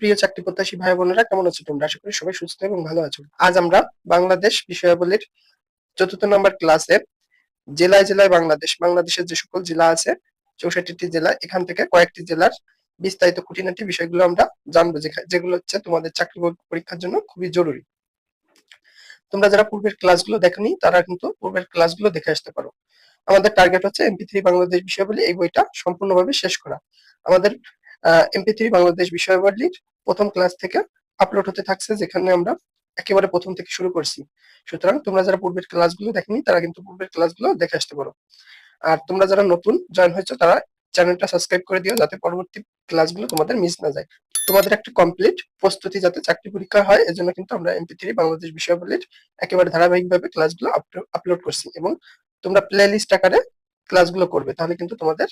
প্রিয় চাকরি প্রত্যাশী ভাই বোনেরা, কেমন আছো তোমরা? আশা করি সবাই সুস্থ এবং ভালো আছো। আজ আমরা বাংলাদেশ বিষয়াবলীর ৪র্থ নম্বর ক্লাসে জেলায় জেলায় বাংলাদেশের যে সকল জেলা আছে ৬৪টি জেলা, এখান থেকে কয়েকটি জেলার বিস্তারিত খুঁটিনাটি বিষয়গুলো আমরা জানবো, যেগুলো হচ্ছে তোমাদের চাকরি পরীক্ষার জন্য খুবই জরুরি। তোমরা যারা পূর্বের ক্লাসগুলো দেখোনি তারা কিন্তু পূর্বের ক্লাসগুলো দেখে আসতে পারো। আমাদের টার্গেট হচ্ছে MP3 বাংলাদেশ বিষয়াবলী এই বইটা সম্পূর্ণভাবে শেষ করা। আমাদের MP3 বাংলাদেশ বিষয়াবলীর প্রথম ক্লাস থেকে আপলোড হতে থাকছে, যেখানে আমরা একেবারে প্রথম থেকে শুরু করছি। সুতরাং তোমরা যারা পূর্বের ক্লাসগুলো দেখনি তারা কিন্তু পূর্বের ক্লাসগুলো দেখে আসতে পারো। আর তোমরা যারা নতুন জয়েন হয়েছো তারা চ্যানেলটা সাবস্ক্রাইব করে দিও, যাতে পরবর্তী ক্লাসগুলো তোমাদের মিস না যায়। তোমাদের একটা কমপ্লিট প্রস্তুতি যাতে চাকরি পরীক্ষা হয়, এজন্য কিন্তু আমরা MP3 বাংলাদেশ বিষয়াবলীর একেবারে ধারাবাহিকভাবে ক্লাসগুলো আপলোড করছি, এবং তোমরা প্লে লিস্ট আকারে ক্লাসগুলো করবে, তাহলে কিন্তু তোমাদের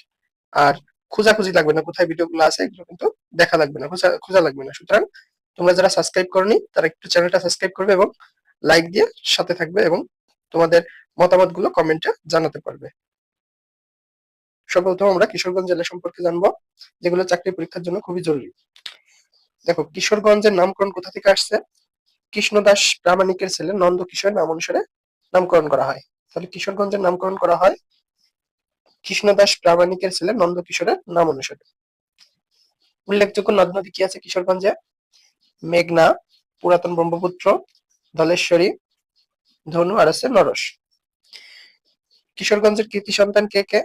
আর খোঁজাখুঁজি লাগবে না, কোথায় ভিডিওগুলো আছে এগুলো কিন্তু দেখা লাগবে না, খোঁজা লাগবে না। সুতরাং তোমরা যারা সাবস্ক্রাইব করনি তারা একটু চ্যানেলটা সাবস্ক্রাইব করবে এবং লাইক দিয়ে সাথে থাকবে, এবং তোমাদের মতামতগুলো কমেন্টে জানাতে পারবে। সর্বপ্রথম আমরা কিশোরগঞ্জ জেলা সম্পর্কে জানবো, যেগুলো চাকরি পরীক্ষার জন্য খুবই জরুরি। দেখো, কিশোরগঞ্জের নামকরণ কোথা থেকে আসছে? কৃষ্ণদাস প্রামাণিকের ছেলে নন্দ কিশোর নাম অনুসারে নামকরণ করা হয়। তাহলে কিশোরগঞ্জের নামকরণ করা হয় কৃষ্ণদাস প্রামাণিকের ছেলে নন্দ কিশোরের নাম অনুসারে। উল্লেখযোগ্য নদ নদী কি আছে কিশোরগঞ্জে? মেঘনা, পুরাতন ব্রহ্মপুত্র, ধলেশ্বরী, ধনু আর আছে নরস। কিশোরগঞ্জের কৃতি সন্তান কে কে?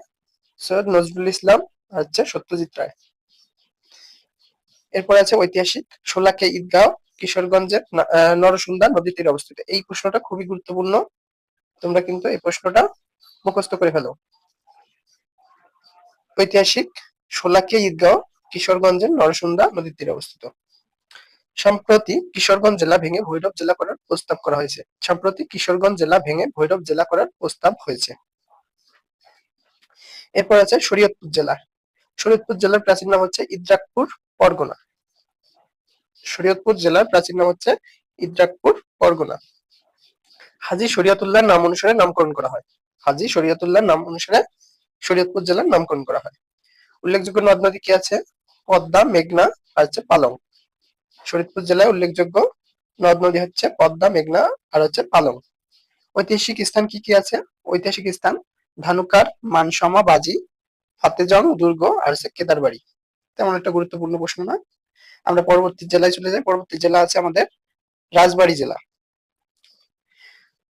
সৈয়দ নজরুল ইসলাম আর হচ্ছে সত্যজিৎ রায়। এরপরে আছে ঐতিহাসিক শোলাকিয়া ঈদগাঁও কিশোরগঞ্জের নরসুন্দা নদীর তীরে অবস্থিত। এই প্রশ্নটা খুবই গুরুত্বপূর্ণ, তোমরা কিন্তু এই প্রশ্নটা মুখস্থ করে ফেলো। ঐতিহাসিক শোলাকিয়া ঈদগাঁও কিশোরগঞ্জের নরসুন্দা নদীর তীরে অবস্থিত। সম্প্রতি কিশোরগঞ্জ জেলা ভেঙে ভৈরব জেলা করার প্রস্তাব করা হয়েছে। সম্প্রতি কিশোরগঞ্জ জেলা ভেঙে ভৈরব জেলা করার প্রস্তাব হয়েছে। এরপর আছে শরীয়তপুর জেলা। শরীয়তপুর জেলার প্রাচীন নাম হচ্ছে ইদ্রাকপুর পরগনা। শরীয়তপুর জেলার প্রাচীন নাম হচ্ছে ইদ্রাকপুর পরগনা। হাজী শরীয়তুল্লাহর নাম অনুসারে নামকরণ করা হয়। হাজী শরীয়তুল্লাহর নাম অনুসারে শরীয়তপুর জেলার নামকরণ করা হয়। উল্লেখযোগ্য নদ নদী কি আছে? পদ্মা, মেঘনা আর হচ্ছে পালং। শরীয়তপুর জেলায় উল্লেখযোগ্য নদ নদী হচ্ছে পদ্মা, মেঘনা আর হচ্ছে পালং। ঐতিহাসিক স্থান কি কি আছে? ঐতিহাসিক স্থান ধানুকার, মানসমা, বাজি, ফাতেজং দুর্গ আর হচ্ছে কেদারবাড়ি। তেমন একটা গুরুত্বপূর্ণ প্রশ্ন না। আমরা পরবর্তী জেলায় চলে যাই। পরবর্তী জেলা আছে আমাদের রাজবাড়ী জেলা।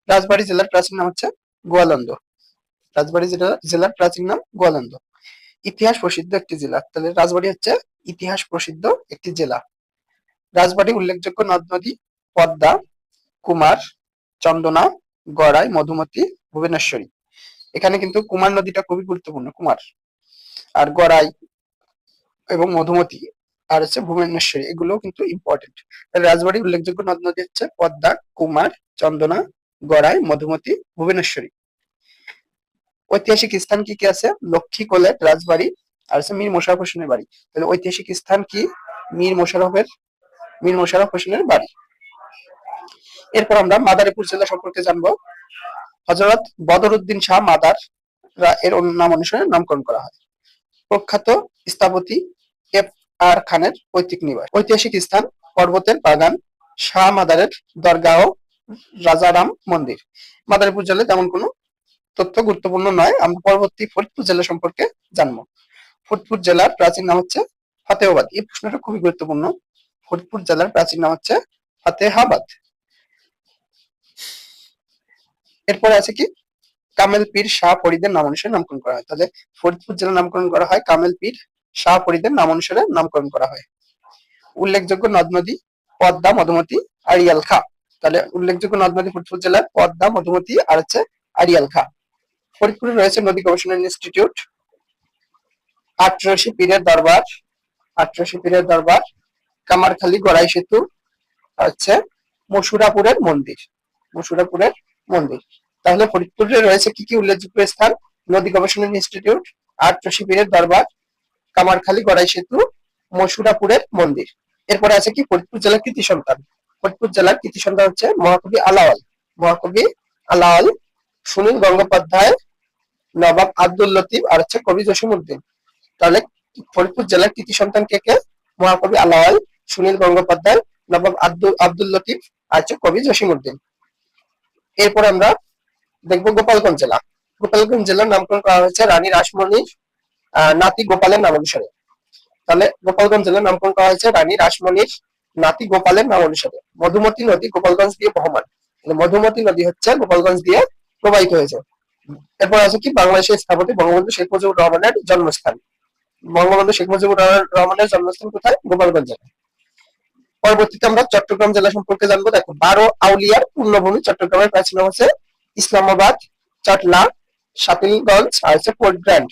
রাজবাড়ী জেলার প্রাচীন নাম হচ্ছে গোয়ালন্দ। রাজবাড়ী জেলার প্রাচীন নাম গোয়ালন্দ। ইতিহাস প্রসিদ্ধ একটি জেলা। তাহলে রাজবাড়ী হচ্ছে ইতিহাস প্রসিদ্ধ একটি জেলা। রাজবাড়ী উল্লেখযোগ্য নদ নদী পদ্মা, কুমার, চন্দনা, গড়াই, মধুমতি, ভুবনেশ্বরী। এখানে কিন্তু কুমার নদীটা খুবই গুরুত্বপূর্ণ, কুমার আর গড়াই এবং মধুমতি আর হচ্ছে ভুবনেশ্বরী, এগুলো কিন্তু ইম্পর্টেন্ট। রাজবাড়ী উল্লেখযোগ্য নদ নদী হচ্ছে পদ্মা, কুমার, চন্দনা, গড়াই, মধুমতি, ভুবনেশ্বরী। ঐতিহাসিক স্থান কি কি আছে? লক্ষ্মী কোলের রাজবাড়ি আর হচ্ছে মীর মোশাররফ হোসেনের বাড়ি। তাহলে ঐতিহাসিক স্থান কি? মীর মোশাররফ হোসেনের বাড়ি। এরপর আমরা মাদারীপুর জেলা সম্পর্কে জানবো। হযরত বদরউদ্দিন শাহ মাদার এর নাম অনুসারে নামকরণ করা হয়। প্রখ্যাত স্থপতি F.R. খানের পৈতৃক নিবাস। ঐতিহাসিক স্থান পর্বতের বাগান, শাহ মাদারের দরগাহ, রাজারাম মন্দির। মাদারীপুর জেলায় তেমন কোনো তথ্য গুরুত্বপূর্ণ নয়। আমরা পরবর্তী ফরিদপুর জেলা সম্পর্কে জানবো। ফরিদপুর জেলার প্রাচীন নাম হচ্ছে ফাতেহাবাদ। এই প্রশ্নটা খুবই গুরুত্বপূর্ণ। ফরিদপুর জেলার প্রাচীন নাম হচ্ছে ফাতেহাবাদ। এরপরে আছে কি? কামেল পীর শাহ ফরিদের নাম অনুসারে নামকরণ করা হয়। তাহলে ফরিদপুর জেলা নামকরণ করা হয় কামেল পীর শাহ ফরিদের নাম অনুসারে নামকরণ করা হয়। উল্লেখযোগ্য নদ নদী পদ্মা, মধুমতি, আড়িয়াল খাঁ। তাহলে উল্লেখযোগ্য নদ নদী ফরিদপুর জেলার পদ্মা, মধুমতি আর হচ্ছে আড়িয়াল খাঁ। ফরিদপুরে রয়েছে নদী গবেষণা ইনস্টিটিউট, আটরশি পীরের দরবার, কামারখালী গড়াই সেতু, হচ্ছে মসুরাপুরের মন্দির। তাহলে ফরিদপুরে রয়েছে কি কি উল্লেখযোগ্য স্থান? নদী গবেষণা ইনস্টিটিউট, আটরশি পীরের দরবার, কামারখালী গড়াই সেতু, মসুরাপুরের মন্দির। এরপরে আছে কি? ফরিদপুর জেলার কৃতি সন্তান। ফরিদপুর জেলার কৃতি সন্তান হচ্ছে মহাকবি আলাওয়াল, সুনীল গঙ্গোপাধ্যায়, নবাব আব্দুল লতিফ আর হচ্ছে কবি জসিম উদ্দিন। তাহলে ফরিদপুর জেলার কৃতি সন্তান কে কে? মহাকবি আলাওয়াল, সুনীল গঙ্গোপাধ্যায়, নবাব আব্দুল লতিফ আর হচ্ছে কবি জসিমউদ্দিন। এরপর আমরা দেখবো গোপালগঞ্জ জেলা। গোপালগঞ্জ জেলার নামকরণ করা হয়েছে রানী রাসমণির নাতি গোপালের নাম অনুসারে। তাহলে গোপালগঞ্জ জেলার নামকরণ করা হয়েছে রানী রাসমণির নাতি গোপালের নাম অনুসারে। মধুমতি নদী গোপালগঞ্জ দিয়ে বহমান। মধুমতি নদী হচ্ছে গোপালগঞ্জ দিয়ে প্রবাহিত হয়েছে। এরপর আছে কি বাংলাদেশের স্থপতি বঙ্গবন্ধু শেখ মুজিবুর রহমানের জন্মস্থান। বঙ্গবন্ধু শেখ মুজিবুর রহমানের জন্মস্থান কোথায়? গোপালগঞ্জ জেলায়। পরবর্তীতে আমরা চট্টগ্রাম জেলা সম্পর্কে জানবো। দেখো 12 আউলিয়ার পূর্ণভূমি চট্টগ্রামের প্রাচীন নাম হচ্ছে ইসলামাবাদ, চাটলা, শাতিলগঞ্জ আর হচ্ছে পোর্ট ব্র্যান্ড।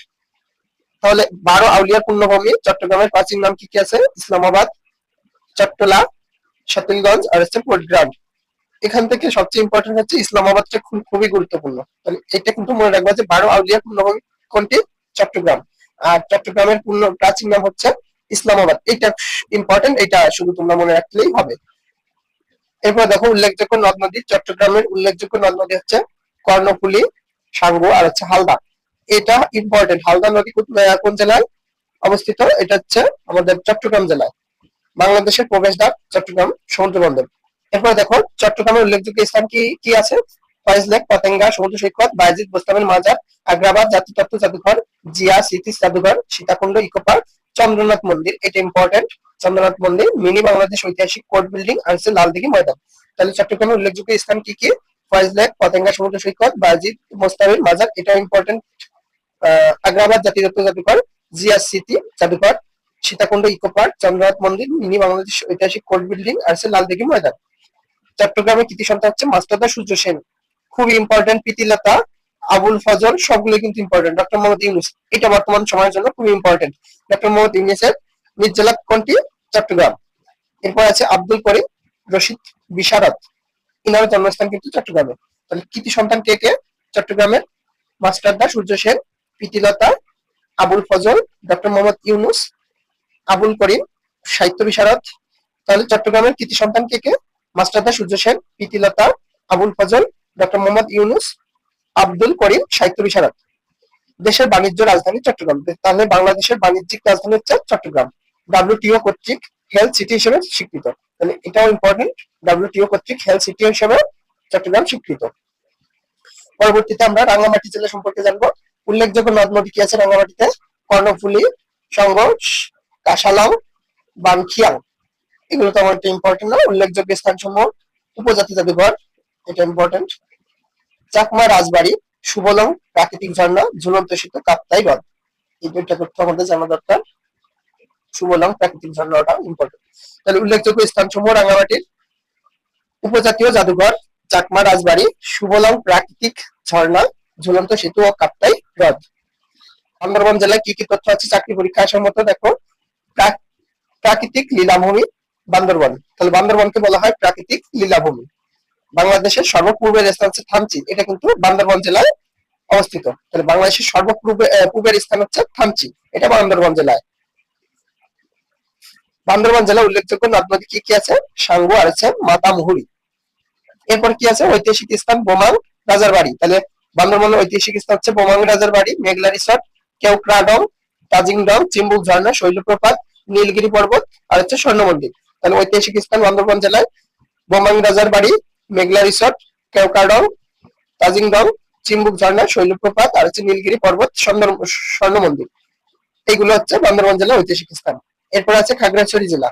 তাহলে 12 আউলিয়ার পূর্ণভূমি চট্টগ্রামের প্রাচীন নাম কি কি আছে? ইসলামাবাদ, চট্টলা, শাতিলগঞ্জ আর হচ্ছে পোর্ট ব্র্যান্ড। এখান থেকে সবচেয়ে ইম্পর্টেন্ট হচ্ছে ইসলামাবাদটা খুবই গুরুত্বপূর্ণ। তাহলে এটা কিন্তু মনে রাখবা যে 12 আউলিয়ার পূর্ণভূমি কোনটি? চট্টগ্রাম। আর চট্টগ্রামের পূর্ণ প্রাচীন নাম হচ্ছে ইসলামাবাদ। এটা ইম্পর্টেন্ট, এটা শুধু তোমরা মনে রাখলেই হবে। এরপর দেখো উল্লেখযোগ্য নদ নদী। চট্টগ্রামের উল্লেখযোগ্য নদ নদী হচ্ছে কর্ণফুলী, সাঙ্গু আর হচ্ছে হালদা। এটা ইম্পর্টেন্ট। হালদা নদী কোন জেলায় অবস্থিত? এটা হচ্ছে আমাদের চট্টগ্রাম জেলায়। বাংলাদেশের প্রবেশদ্বার চট্টগ্রাম সমুদ্র বন্দর। এরপর দেখো চট্টগ্রামের উল্লেখযোগ্য স্থান কি কি আছে? ফয়েজ লেক, পতেঙ্গা সমুদ্র সৈকত, বায়েজিদ বোস্তামের মাজার, আগ্রাবাদ জাতিতত্ত্ব জাদুঘর, জিয়া স্মৃতি জাদুঘর, সীতাকুণ্ড ইকো পার্ক, চন্দ্রনাথ মন্দির। এটা ইম্পর্টেন্ট। চন্দ্রনাথ মন্দির, মিনি বাংলাদেশ ঐতিহাসিক কোর্ট বিল্ডিং আর হচ্ছে লালদিঘি ময়দান। তাহলে চট্টগ্রামের উল্লেখযোগ্য স্থান কি কি? ফয়েজ লেক, পতেঙ্গা সমুদ্র সৈকত, বায়েজিদ বোস্তামের মাজার, এটা ইম্পর্টেন্ট। আগ্রাবাদ জাতিতত্ত্ব জাদুঘর, জিয়া স্মৃতি জাদুঘর, সীতাকুণ্ড ইকো পার্ক, চন্দ্রনাথ মন্দির, মিনি বাংলাদেশ ঐতিহাসিক কোর্ট বিল্ডিং আর হচ্ছে লালদিঘি ময়দান। চট্টগ্রামের কৃতি সন্তান হচ্ছে মাস্টারদা সূর্য সেন। খুবই ইম্পর্টেন্ট। প্রীতিলতা, আবুল ফজল সবগুলো কিন্তু ইম্পর্টেন্ট। ডক্টর মোহাম্মদ ইউনুস, এটা বর্তমান সময়ের জন্য খুবই ইম্পর্টেন্ট। ডক্টর মোহাম্মদ ইউনুসের নিজ জেলা কোনটি? চট্টগ্রাম। এরপর আছে আব্দুল করিম রশিদ বিশারদ, ইনার জন্মস্থান কিন্তু চট্টগ্রামে। তাহলে কৃতি সন্তান কে কে? চট্টগ্রামের মাস্টারদা সূর্য সেন, প্রীতিলতা, আবুল ফজল, ডক্টর মোহাম্মদ ইউনুস, আবুল করিম, সাহিত্য বিশারদ। তাহলে চট্টগ্রামের কৃতি সন্তান কে কে? মাস্টারদা সূর্য সেন, প্রীতিলতা, আবুল ফজল, ডক্টর মোহাম্মদ ইউনুস, আব্দুল করিম, সাহিত্য বিশারদ। দেশের বাণিজ্য রাজধানী চট্টগ্রাম। তাহলে বাংলাদেশের বাণিজ্যিক রাজধানী হচ্ছে চট্টগ্রাম। ডাব্লিউটিও কর্তৃক হেলথ সিটি হিসেবে স্বীকৃত। তাহলে এটাও ইম্পর্টেন্ট। ডাব্লিউটিও কর্তৃক হেলথ সিটি হিসেবে চট্টগ্রাম স্বীকৃত। পরবর্তীতে আমরা রাঙ্গামাটি জেলা সম্পর্কে জানবো। উল্লেখযোগ্য নদ নদী কি আছে রাঙ্গামাটিতে? কর্ণফুলী, সঙ্গ, কাশালাও, বানখিয়াং। এগুলো তো আমার ইম্পর্টেন্ট না। উল্লেখযোগ্য স্থানসমূহ উপজাতি জাদুঘর, এটা ইম্পর্টেন্ট। চাকমা রাজবাড়ি, সুবলং প্রাকৃতিক ঝর্ণা, ঝুলন্ত সেতু, কাপ্তাই হ্রদ। এই দুইটা তথ্য আমাদের জানা দরকার। সুবলং প্রাকৃতিক ঝর্ণাটা ইম্পর্টেন্ট। তাহলে উল্লেখযোগ্য স্থানসমূহ রাঙ্গামাটির উপজাতীয় জাদুঘর, চাকমা রাজবাড়ি, সুবলং প্রাকৃতিক ঝর্ণা, ঝুলন্ত সেতু ও কাপ্তাই হ্রদ। বান্দরবান জেলায় কি কি তথ্য আছে চাকরি পরীক্ষা আসার মতো? দেখো প্রাকৃতিক লীলাভূমি বান্দরবান। তাহলে বান্দরবানকে বলা হয় প্রাকৃতিক লীলাভূমি। বাংলাদেশের সর্বপূর্বের স্থান হচ্ছে থানচি, এটা কিন্তু বান্দরবান জেলায় অবস্থিত। তাহলে বাংলাদেশের পূর্বের স্থান হচ্ছে থানচি, এটা বান্দরবান জেলায়। বান্দরবান জেলা উল্লেখযোগ্য নদ নদী কি কি আছে? সাঙ্গু আর হচ্ছে মাতামুহুরী। এরপর কি আছে? ঐতিহাসিক স্থান বোমাং রাজার বাড়ি। তাহলে বান্দরবানের ঐতিহাসিক স্থান হচ্ছে বোমাং রাজার বাড়ি, মেঘলা রিসর্ট, কেওক্রাডং, তাজিংডং, চিম্বুক ঝর্ণা, শৈলপ্রপাত, নীলগিরি পর্বত আর হচ্ছে স্বর্ণ মন্দির। তাহলে ঐতিহাসিক স্থান বান্দরবান জেলায় বোমাং রাজার বাড়ি, মেঘলা রিসর্ট, কেওক্রাডং, তাজিংডং, চিম্বুক ঝর্ণা, শৈলপ্রপাত আর হচ্ছে নীলগিরি পর্বত, স্বর্ণ মন্দির। এইগুলো হচ্ছে বান্দরবান জেলার ঐতিহাসিক স্থান। এরপর আছে খাগড়াছড়ি জেলা।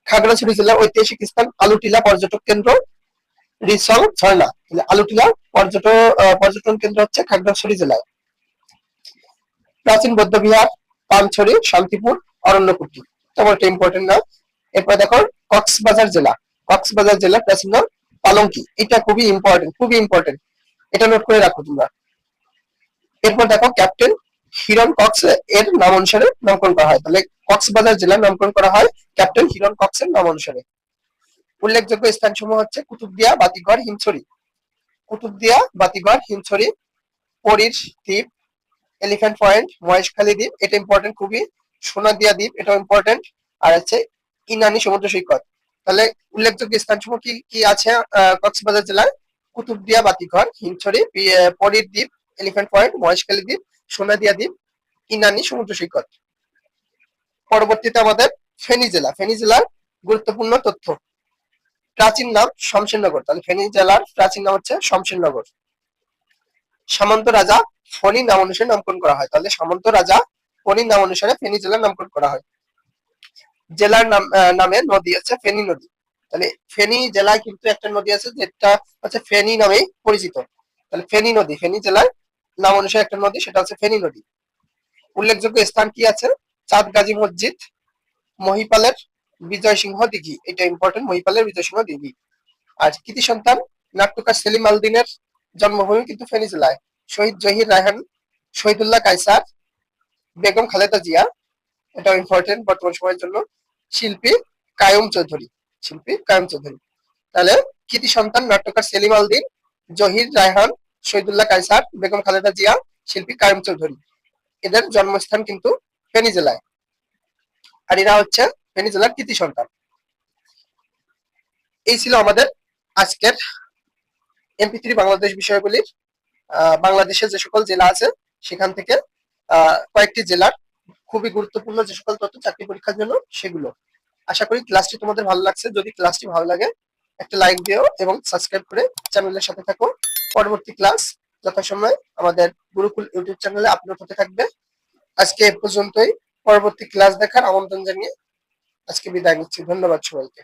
খাগড়াছড়ি জেলার ঐতিহাসিক স্থান আলুটিলা পর্যটক কেন্দ্র, রিসং ঝর্ণা। আলুটিলা পর্যটন কেন্দ্র হচ্ছে খাগড়াছড়ি জেলায়। প্রাচীন বৌদ্ধ বিহার, পানছড়ি, শান্তিপুর, অরণ্যকুটি। তেমন একটা ইম্পর্টেন্ট না। এরপর দেখো কক্সবাজার জেলা। কক্সবাজার জেলা প্রাচীন নাম পালঙ্কি। এটা খুবই ইম্পর্টেন্ট, খুবই ইম্পর্টেন্ট। এটা নোট করে রাখো তোমরা। এরপর দেখো ক্যাপ্টেন হিরন কক্স এর নাম অনুসারে নামকরণ করা হয়। তাহলে কক্সবাজার জেলার নামকরণ করা হয় ক্যাপ্টেন হিরন কক্স এর নাম অনুসারে। উল্লেখযোগ্য স্থানসমূহ হচ্ছে কুতুবদিয়া, বাতিঘর, হিমছড়ি। কুতুবদিয়া, বাতিঘর, হিমছড়ি, পরীর দ্বীপ, এলিফ্যান্ট পয়েন্ট, মহেশখালী দ্বীপ, এটা ইম্পর্টেন্ট খুবই। সোনাদিয়া দ্বীপ, এটাও ইম্পর্টেন্ট। আর হচ্ছে ইনানি সমুদ্র সৈকত। তাহলে উল্লেখযোগ্য স্থানসমূহ কি কি আছে কক্সবাজার জেলায়? কুতুবদিয়া, বাতিঘর, হিমছড়ি, পরীর দ্বীপ, এলিফ্যান্ট পয়েন্ট, মহেশখালী দ্বীপ, সোনাদিয়া দ্বীপ, ইনানি সমুদ্র সৈকত। পরবর্তীতে আমাদের ফেনী জেলা। ফেনী জেলার গুরুত্বপূর্ণ তথ্য। প্রাচীন নাম শমশেরনগর। তাহলে ফেনী জেলার প্রাচীন নাম হচ্ছে শমশেরনগর। সামন্ত রাজা ফণী নাম অনুসারে নামকরণ করা হয়। তাহলে সামন্ত রাজা ফণী নাম অনুসারে ফেনী জেলার নামকরণ করা হয়। জেলার নামে নদী আছে ফেনী নদী। তাহলে ফেনী জেলায় কিন্তু একটা নদী আছে যেটা হচ্ছে ফেনী নামেই পরিচিত। তাহলে ফেনী নদী, ফেনী জেলার নাম অনুসারে একটা নদী, সেটা হচ্ছে ফেনী নদী। উল্লেখযোগ্য স্থান কি আছে? চাঁদ গাজী মসজিদ, মহিপালের বিজয় সিংহ দিঘি। এটা ইম্পর্টেন্ট, মহিপালের বিজয় সিংহ দিঘি। আর কৃতি সন্তান নাট্যকার সেলিম আলদিনের জন্মভূমি কিন্তু ফেনী জেলায়। শহীদ জহির রায়হান, শহীদুল্লাহ কায়সার, বেগম খালেদা জিয়া, এটা ইম্পর্টেন্ট বর্তমান সময়ের জন্য। শিল্পী কায়ুম চৌধুরী, শিল্পী কায়ুম চৌধুরী। তাহলে কৃতি সন্তান নাট্যকার সেলিম আলদিন, জহির রায়হান, শহীদুল্লাহ কায়সার, বেগম খালেদা জিয়া, শিল্পী কায়ুম চৌধুরী। এদের জন্মস্থান কিন্তু ফেনী জেলায়। আর এরা হচ্ছে ফেনী জেলার কৃতি সন্তান। এই ছিল আমাদের আজকের MP3 বাংলাদেশ বিষয়গুলির বাংলাদেশের যে সকল জেলা আছে সেখান থেকে কয়েকটি জেলার খুবই গুরুত্বপূর্ণ যে সকল তথ্য চাকরি পরীক্ষার জন্য সেগুলো। আশা করি ক্লাসটি তোমাদের ভালো লাগছে। যদি ক্লাসটি ভালো লাগে একটা লাইক দিও এবং সাবস্ক্রাইব করে চ্যানেলের সাথে থাকো। পরবর্তী ক্লাস যথাসময়ে আমাদের গুরুকুল ইউটিউব চ্যানেলে আপলোড হতে থাকবে। আজকে এ পর্যন্তই। পরবর্তী ক্লাস দেখার আমন্ত্রণ জানিয়ে আজকে বিদায় নিচ্ছি। ধন্যবাদ সবাইকে।